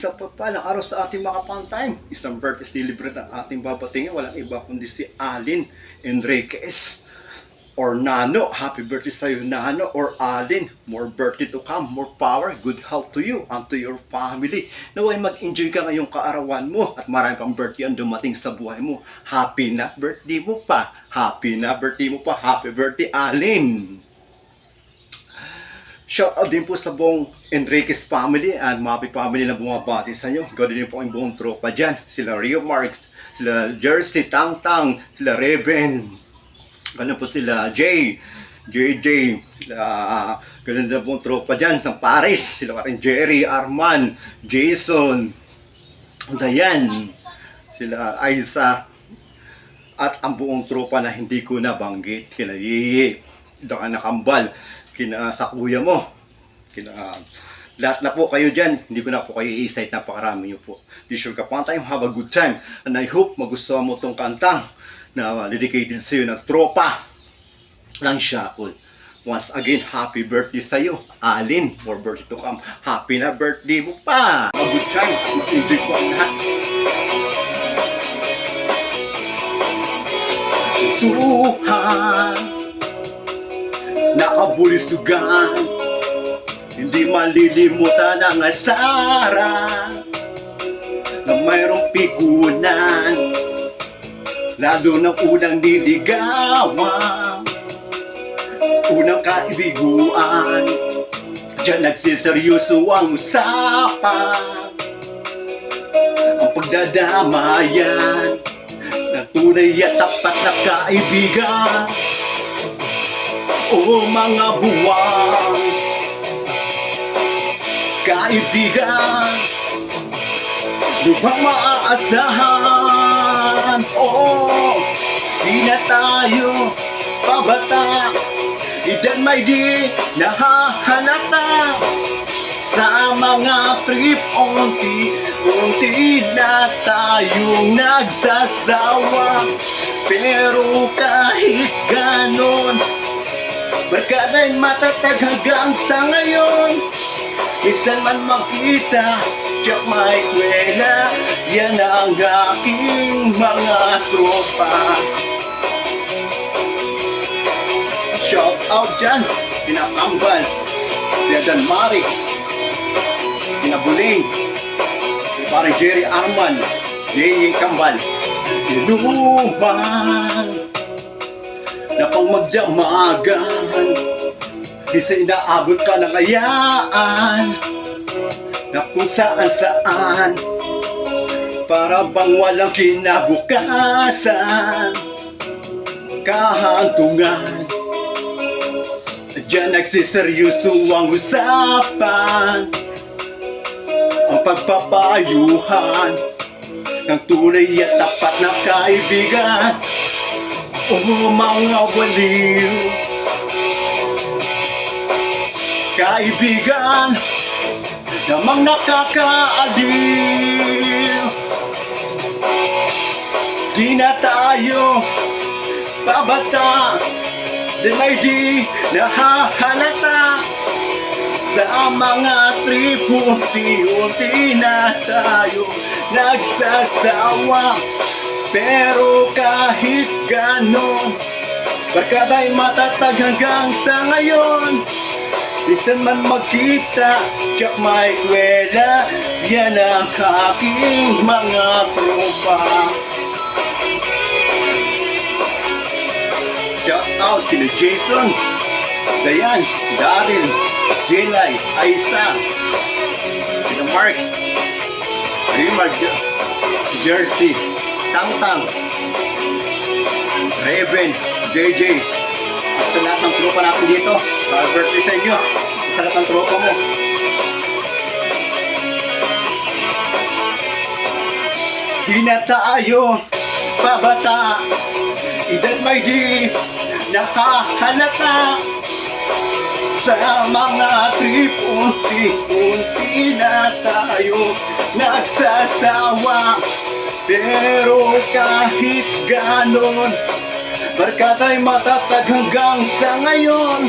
Sa pagpalang araw sa ating mga kapantay, isang birthday celebrate ang ating babatingin. Walang iba kundi si Alin Enriquez or Nano. Happy birthday sa iyo, Nano or Alin. More birthday to come, more power, good health to you and to your family. Naway mag-enjoy ka ngayong kaarawan mo at marami pang birthday ang dumating sa buhay mo. Happy na birthday mo pa. Happy na birthday mo pa. Happy birthday, Alin. Shout out din po sa buong Enriquez family and Mapi family na bumabati sa inyo. Ganoon din po ang buong tropa dyan. Sila Rio Marks, sila Jersey, Tang Tang, sila Reven. Ganoon po sila JJ, sila ganoon din po ang tropa dyan ng Paris. Sila rin Jerry, Arman, Jason, Dayan, sila Aiza, at ang buong tropa na hindi ko nabanggit. Kina Yeye, Daka Nakambal, kina sa kuya mo, kina lahat na po kayo dyan. Hindi ko na po kayo i-cite, napakarami nyo po. This your kapantay, have a good time and I hope magustuhan mo tong kantang na dedicated sa iyo ng tropa ng Shackle. Once again, happy birthday sa iyo, Alin. More birthday to come. Happy na birthday mo pa. A good time at mag-enjoy po ang lahat. Tuhan nakabulisugan, hindi malilimutan ang asara na mayroong pigunan, lalo ng unang niligawan, unang kaibiguan. Diyan nagsiseryoso ang usapan, ang pagdadamayan ng tunay at tapat na kaibigan. O mga buwang kaibigan, lubhang maaasahan. Di na tayo pabata, edad may di nahahalata. Sa mga trip, unti-unti na tayong nagsasawa. Pero kahit ganon, barkada'y matatag hanggang sa ngayon. Minsan man makita, tiyak may kwela, yan ang aking mga tropa. Shout out dyan, Pinakambal, Piadan Mari, Pinabuling, Pare Jerry Arman, Yeye Kambal, Inuman na pang magdamagan, di sa inaabot ka ng ayaan na kung saan-saan, para bang walang kinabukasan, kahantungan. Diyan nagsiseryoso ang usapan, ang pagpapayuhan ng tunay at tapat na kaibigan. Mga waliw kaibigan, namang nakakaaliw. Di na tayo pabata, di may di nahahalata. Sa mga trip, unti-unti na tayo nagsasawa. Pero kahit ganon, barkada'y matatag hanggang sa ngayon. Minsan man magkita, tiyak may kwela, yan ang aking mga tropa. Shout out kina Jason, Dayan, Daryl, Jelay, Aiza, kina Mark, Rimard, Jersey, Tang Tang, Reven, JJ, at sa lahat ng tropa natin dito. Happy birthday sa inyo, at sa lahat ng tropa mo. Di na tayo pabata, edad may di nakahalata. Sa mga trip, unti-unti na tayo nagsasawa. Pero kahit ganon, barkada'y matatag hanggang sa ngayon.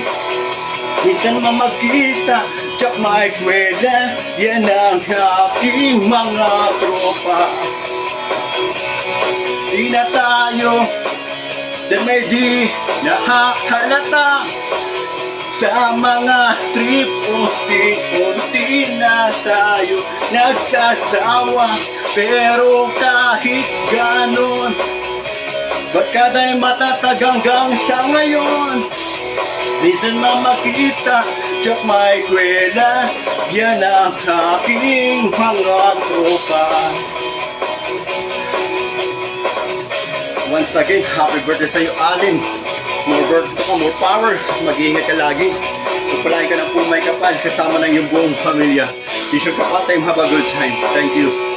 Minsan man magkita, tsak maikwela, yan ang aking mga tropa. Di na tayo, dahil may di nahahalata. Sa mga trip, unti-unti na tayo nagsasawa. Pero kahit ganon, ba't ka tayo matatag hanggang sa ngayon? Minsan na makita, tsak maikwela, yan ang aking mga tropa. Once again, happy birthday sa'yo, Alin. More birthday ka, more power. Mag-iingat ka lagi. Pagpalain ka ng pumay kapal kasama ng iyong buong pamilya. Be sure ka pa time, have a good time. Thank you.